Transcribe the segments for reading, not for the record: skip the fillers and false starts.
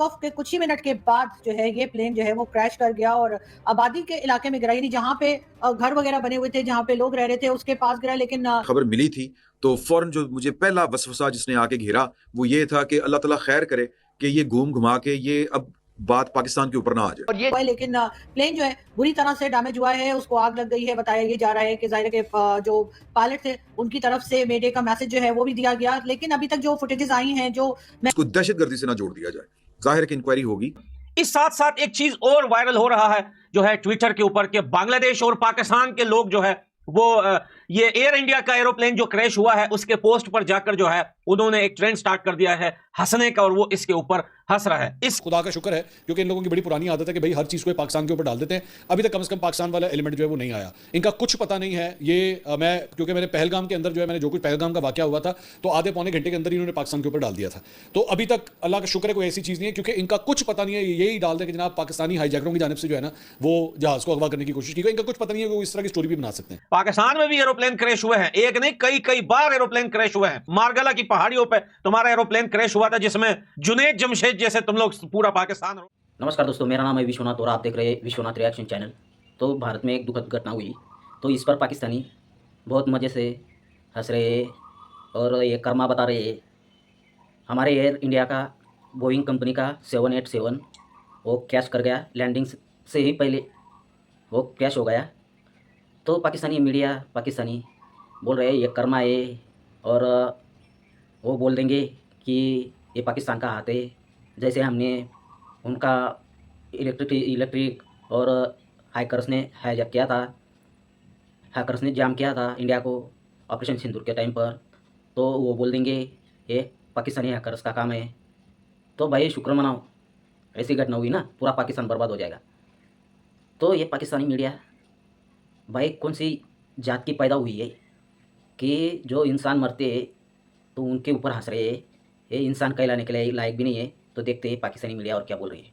Of के कुछ ही minute के बाद जो है ये प्लेन जो है वो क्रैश कर गया और आबादी के इलाके में गिरा, यानी जहाँ पे घर वगैरह बने हुए थे, जहाँ पे लोग रह रहे थे उसके पास गिरा। लेकिन खबर मिली थी तो फौरन जो मुझे पहला वसवसा जिसने आके घेरा वो ये था कि अल्लाह ताला खैर करे कि ये घूम घुमा के ये अब बात पाकिस्तान के ऊपर ना आ जाए। लेकिन प्लेन जो है बुरी तरह से डैमेज हुआ है, उसको आग लग गई है। बताया ये जा रहा है कि जाहिर है कि जो पायलट थे उनकी तरफ से मेडे का मैसेज जो है वो भी दिया गया, लेकिन अभी तक जो फुटेजेस आई हैं जो इसको दहशतगर्दी से ना जोड़ दिया जाए। जाहिर है कि इंक्वायरी होगी। इस साथ साथ एक चीज और वायरल हो रहा है जो है ट्विटर के ऊपर, कि बांग्लादेश और पाकिस्तान के लोग जो है वो ये एयर इंडिया का एरोप्लेन जो क्रैश हुआ है उसके पोस्ट पर जाकर जो है उन्होंने एक ट्रेंड स्टार्ट कर दिया है हंसने का, और वो इसके ऊपर हंस रहा है। इस खुदा का शुक्र है क्योंकि इन लोगों की बड़ी पुरानी आदत है कि भाई हर चीज को पाकिस्तान के ऊपर डाल देते हैं। अभी तक कम से कम पाकिस्तान वाला एलिमेंट जो है वो नहीं आया, इनका कुछ पता नहीं है। ये मैं क्योंकि मैंने पहलगाम के अंदर जो है मैंने जो कुछ पहलगाम का वाकया हुआ था तो आधे पौने घंटे के अंदर इन्होंने पाकिस्तान के ऊपर डाल दिया था। तो अभी तक अल्लाह का शुक्र है कोई ऐसी चीज नहीं है, क्योंकि इनका कुछ पता नहीं है। यही डाल दें कि जनाब पाकिस्तानी हाईजैकरों की जानिब से जो है ना वो जहाज को अगवा करने की कोशिश की गई। इनका कुछ पता नहीं है कि वो इस तरह की स्टोरी भी बना सकते हैं। पाकिस्तान में भी एरोप्लेन क्रैश हुए हैं, एक नहीं कई बार एरोप्लेन क्रैश हुए हैं। मारगला की पहाड़ियों पे तुम्हारा एरोप्लेन क्रैश हुआ था जिसमें जुनैद जमशेद जैसे तुम लोग पूरा पाकिस्तान। नमस्कार दोस्तों, मेरा नाम है विश्वनाथ और आप देख रहे हैं विश्वनाथ रिएक्शन चैनल। तो भारत में एक दुखद घटना हुई, तो इस पर पाकिस्तानी बहुत मज़े से हंस रहे और ये कर्मा बता रहे। हमारे एयर इंडिया का बोइंग कंपनी का 787 वो क्रैश कर गया, लैंडिंग से ही पहले वो क्रैश हो गया। तो पाकिस्तानी मीडिया पाकिस्तानी बोल रहे ये कर्मा है, और वो बोल देंगे कि ये पाकिस्तान का हाथ है। जैसे हमने उनका इलेक्ट्रिक और हैकर्स ने हाईजैक किया था, हैकर्स ने जाम किया था इंडिया को ऑपरेशन सिंदूर के टाइम पर, तो वो बोल देंगे ये पाकिस्तानी हैकर्स का काम है। तो भाई शुक्र मनाओ, ऐसी घटना हुई ना पूरा पाकिस्तान बर्बाद हो जाएगा। तो ये पाकिस्तानी मीडिया भाई कौन सी जात की पैदा हुई है कि जो इंसान मरते हैं तो उनके ऊपर हंस रहे हैं। ये इंसान कहलाने के लिए लायक भी नहीं है। तो देखते हैं पाकिस्तानी मीडिया और क्या बोल रही है।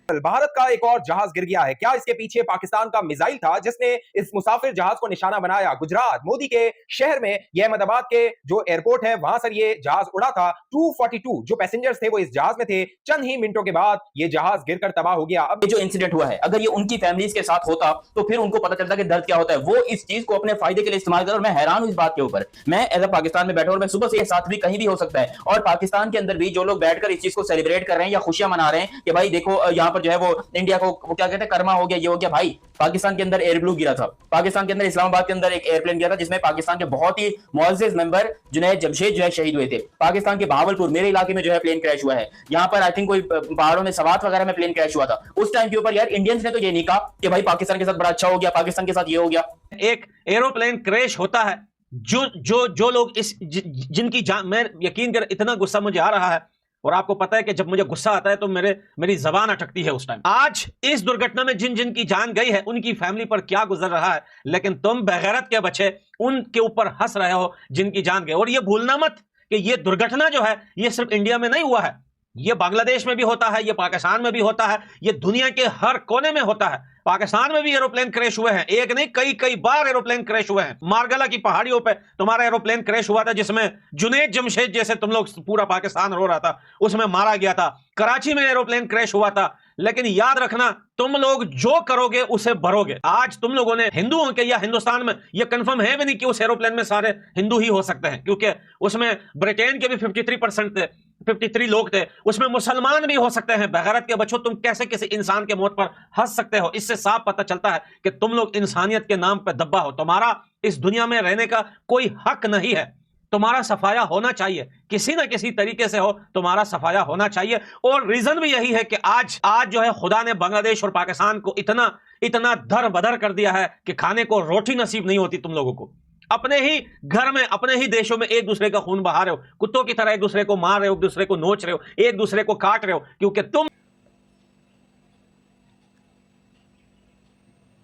भारत का एक और जहाज गिर गया है। क्या इसके पीछे पाकिस्तान का मिसाइल था जिसने इस मुसाफिर जहाज को निशाना बनाया? गुजरात मोदी के शहर में ये अहमदाबाद के जो एयरपोर्ट है वहां से ये जहाज उड़ा था। 242 जो पैसेंजर्स थे वो इस जहाज में थे। चंद ही मिनटों के बाद ये जहाज गिरकर तबाह हो गया। अब जो इंसिडेंट हुआ है अगर ये उनकी फैमिलीज के साथ होता तो फिर उनको पता चलता कि दर्द क्या होता है। वो इस चीज को अपने फायदे के लिए इस्तेमाल कर, और मैं हैरान हूं इस बात के ऊपर। मैं एज अ पाकिस्तान में बैठा और मैं सुबह से साथ भी कहीं भी हो सकता है, और पाकिस्तान के अंदर भी जो लोग बैठकर इस चीज को सेलिब्रेट कर रहे हैं या खुशियां मना रहे हैं कि भाई देखो यहाँ पर जो है वो इंडिया को वो क्या कहते हैं कर्मा हो गया, ये हो गया। भाई पाकिस्तान के अंदर एयर ब्लू गिरा था, पाकिस्तान के अंदर इस्लामाबाद के अंदर एक एयरप्लेन गिरा था जिसमें पाकिस्तान के बहुत ही मुअज़्ज़िज़ मेंबर जुनैद जमशेद जो है शहीद हुए थे। पाकिस्तान के बहावलपुर मेरे इलाके में जो है प्लेन क्रैश हुआ है। यहाँ पर आई थिंक कोई पहाड़ों में सवात वगैरह में प्लेन क्रैश हुआ था। उस टाइम के ऊपर यार इंडियंस ने तो ये नहीं कहा कि भाई पाकिस्तान के साथ बड़ा अच्छा हो गया, पाकिस्तान के साथ ये हो गया। एक एरोप्लेन क्रैश होता है, जो लोग इस जिनकी जान, मैं यकीन कर इतना गुस्सा मुझे आ रहा है, और आपको पता है कि जब मुझे गुस्सा आता है तो मेरी जबान अटकती है उस टाइम। आज इस दुर्घटना में जिन की जान गई है उनकी फैमिली पर क्या गुजर रहा है, लेकिन तुम बेगैरत के बच्चे उनके ऊपर हंस रहे हो जिनकी जान गई। और ये भूलना मत कि ये दुर्घटना जो है ये सिर्फ इंडिया में नहीं हुआ है, ये बांग्लादेश में भी होता है, ये पाकिस्तान में भी होता है, ये दुनिया के हर कोने में होता है। पाकिस्तान में भी एरोप्लेन क्रैश हुए हैं, एक नहीं कई बार एरोप्लेन क्रैश हुए हैं। मारगला की पहाड़ियों पे तुम्हारा एरोप्लेन क्रैश हुआ था जिसमें जुनैद जमशेद जैसे तुम लोग पूरा पाकिस्तान रो रहा था, उसमें मारा गया था। कराची में एरोप्लेन क्रैश हुआ था, लेकिन याद रखना तुम लोग जो करोगे उसे भरोगे। आज तुम लोगों ने हिंदुओं के या हिंदुस्तान में यह कंफर्म है भी नहीं कि उस एरोप्लेन में सारे हिंदू ही हो सकते हैं, क्योंकि उसमें ब्रिटेन के भी 53% थे, 53 लोग थे, उसमें मुसलमान भी हो सकते हैं। बेगैरत के बच्चों, तुम कैसे किसी इंसान के मौत पर हंस सकते हो? इससे साफ पता चलता है कि तुम लोग इंसानियत के नाम पर दब्बा हो। तुम्हारा इस दुनिया में रहने का कोई हक नहीं है। तुम्हारा सफाया होना चाहिए, किसी ना किसी तरीके से हो तुम्हारा सफाया होना चाहिए। और रीजन भी यही है कि आज जो है खुदा ने बांग्लादेश और पाकिस्तान को इतना दर बदर कर दिया है कि खाने को रोटी नसीब नहीं होती तुम लोगों को। अपने ही घर में, अपने ही देशों में एक दूसरे का खून बहा रहे हो, कुत्तों की तरह एक दूसरे को मार रहे हो, एक दूसरे को नोच रहे हो, एक दूसरे को काट रहे हो, क्योंकि तुम।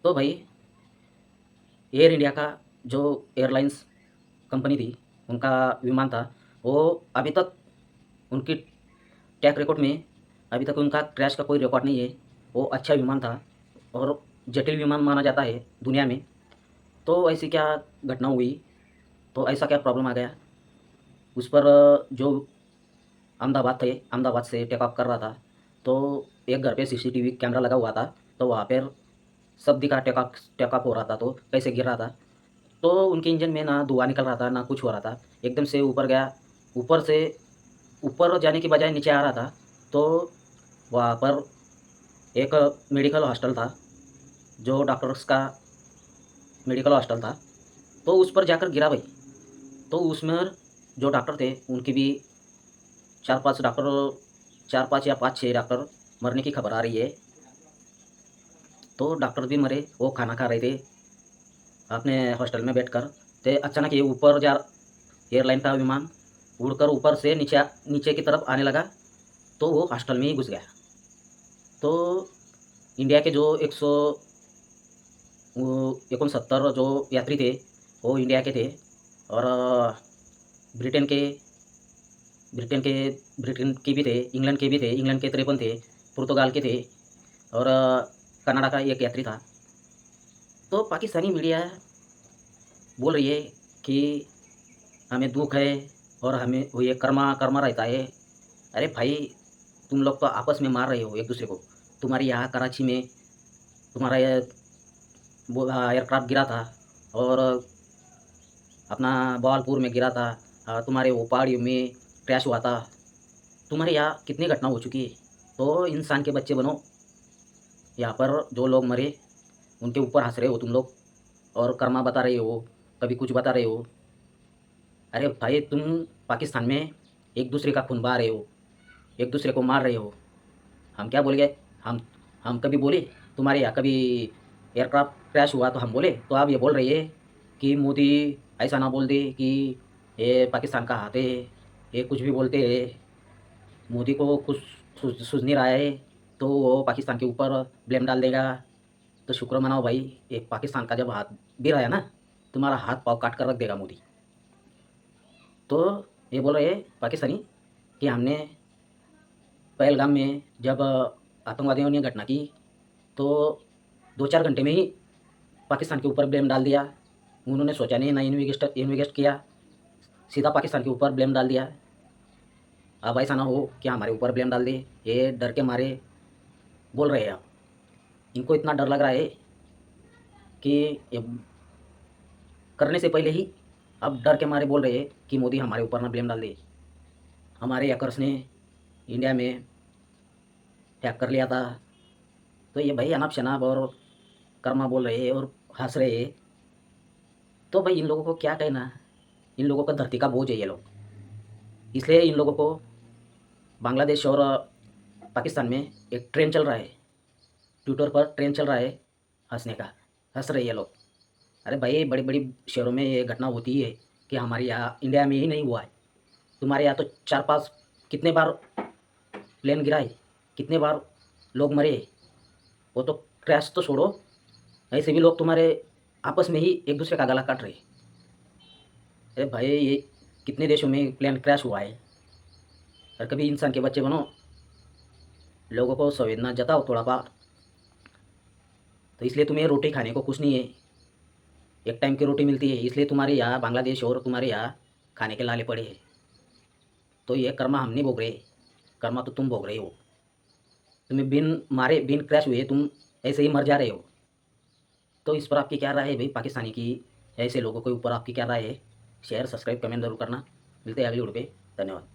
तो भाई एयर इंडिया का जो एयरलाइंस कंपनी थी, उनका विमान था, वो अभी तक उनकी ट्रैक रिकॉर्ड में अभी तक उनका क्रैश का कोई रिकॉर्ड नहीं है। वो अच्छा विमान था और जटिल विमान माना जाता है दुनिया में। तो ऐसी क्या घटना हुई, तो ऐसा क्या प्रॉब्लम आ गया उस पर? जो अहमदाबाद से टेक ऑफ कर रहा था तो एक घर पे सीसीटीवी कैमरा लगा हुआ था, तो वहाँ पर सब दिखा, टेकअप हो रहा था, तो कैसे गिर रहा था। तो उनके इंजन में ना धुआं निकल रहा था, ना कुछ हो रहा था। एकदम से ऊपर गया, ऊपर से ऊपर जाने की बजाय नीचे आ रहा था। तो वहाँ पर एक मेडिकल हॉस्टल था, जो डॉक्टर्स का मेडिकल हॉस्टल था, तो उस पर जाकर गिरा भाई। तो उसमें जो डॉक्टर थे उनकी भी 4-5 डॉक्टर, 4-5 या 5-6 डॉक्टर मरने की खबर आ रही है। तो डॉक्टर भी मरे, वो खाना खा रहे थे अपने हॉस्टल में बैठकर। तो अचानक ये ऊपर जा एयरलाइन का विमान उड़कर ऊपर से नीचे की तरफ आने लगा, तो वो हॉस्टल में ही घुस गया। तो इंडिया के जो 169 जो यात्री थे वो इंडिया के थे, और ब्रिटेन के ब्रिटेन के भी थे, इंग्लैंड के भी थे, इंग्लैंड के 53 थे, पुर्तगाल के थे, और कनाडा का एक यात्री था। तो पाकिस्तानी मीडिया बोल रही है कि हमें दुख है और हमें वो ये कर्मा कर्मा रहता है। अरे भाई, तुम लोग तो आपस में मार रहे हो एक दूसरे को। तुम्हारी यहाँ कराची में तुम्हारा एयरक्राफ्ट गिरा था, और अपना बवालपुर में गिरा था, तुम्हारे वो पहाड़ियों में क्रैश हुआ था। तुम्हारे यहाँ कितनी घटना हो चुकी है। तो इंसान के बच्चे बनो। यहाँ पर जो लोग मरे उनके ऊपर हंस रहे हो तुम लोग, और कर्मा बता रहे हो, कभी कुछ बता रहे हो। अरे भाई, तुम पाकिस्तान में एक दूसरे का खून बहा रहे हो, एक दूसरे को मार रहे हो। हम क्या बोल गए? हम कभी बोले तुम्हारे यहाँ कभी एयरक्राफ्ट क्रैश हुआ तो हम बोले? तो आप ये बोल रही है कि मोदी ऐसा ना बोल दे कि ये पाकिस्तान का हाथ है, ये कुछ भी बोलते हैं, मोदी को कुछ सूझ नहीं रहा है तो वो पाकिस्तान के ऊपर ब्लेम डाल देगा। तो शुक्र मनाओ भाई, ये पाकिस्तान का जब हाथ भी रहा है ना, तुम्हारा हाथ पाँव काट कर रख देगा मोदी। तो ये बोल रहे हैं पाकिस्तानी कि हमने पहलगाम में जब आतंकवादियों ने घटना की तो 2-4 घंटे में ही पाकिस्तान के ऊपर ब्लेम डाल दिया। उन्होंने सोचा नहीं, ना इन्वेस्ट किया, सीधा पाकिस्तान के ऊपर ब्लेम डाल दिया। अब ऐसा ना हो कि हमारे ऊपर ब्लेम डाल दे, ये डर के मारे बोल रहे हैं। अब इनको इतना डर लग रहा है कि ये करने से पहले ही अब डर के मारे बोल रहे हैं कि मोदी हमारे ऊपर ना ब्लेम डाल दे। हमारे हैकर्स ने इंडिया में हैक कर लिया था। तो ये भाई अनाप शनाप और कर्मा बोल रहे हैं और हंस रहे हैं। तो भाई इन लोगों को क्या कहना, इन लोगों का धरती का बोझ है ये लोग। इसलिए इन लोगों को बांग्लादेश और पाकिस्तान में एक ट्रेंड चल रहा है, ट्विटर पर ट्रेंड चल रहा है हंसने का, हंस रहे हैं ये लोग। अरे भाई, बड़ी बड़ी शहरों में ये घटना होती है कि हमारे यहाँ इंडिया में ही नहीं हुआ है। तुम्हारे यहाँ तो 4-5 कितने बार प्लेन गिरा है, कितने बार लोग मरे। वो तो क्रैश तो छोड़ो, ऐसे भी लोग तुम्हारे आपस में ही एक दूसरे का गला काट रहे। अरे भाई, ये कितने देशों में प्लेन क्रैश हुआ है। और कभी इंसान के बच्चे बनो, लोगों को संवेदना जताओ थोड़ा बार। तो इसलिए तुम्हें रोटी खाने को कुछ नहीं है, एक टाइम की रोटी मिलती है, इसलिए तुम्हारे यहाँ बांग्लादेश और तुम्हारे यहाँ खाने के लाले पड़े हैं। तो ये कर्मा हम नहीं भोग रहे, कर्मा तो तुम भोग रहे हो। तुम्हें बिन मारे, बिन क्रैश हुए तुम ऐसे ही मर जा रहे हो। तो इस पर आपकी क्या राय है भाई पाकिस्तानी की, ऐसे लोगों के ऊपर आपकी क्या राय है? शेयर, सब्सक्राइब, कमेंट जरूर करना। मिलते हैं अगली वीडियो पे। धन्यवाद।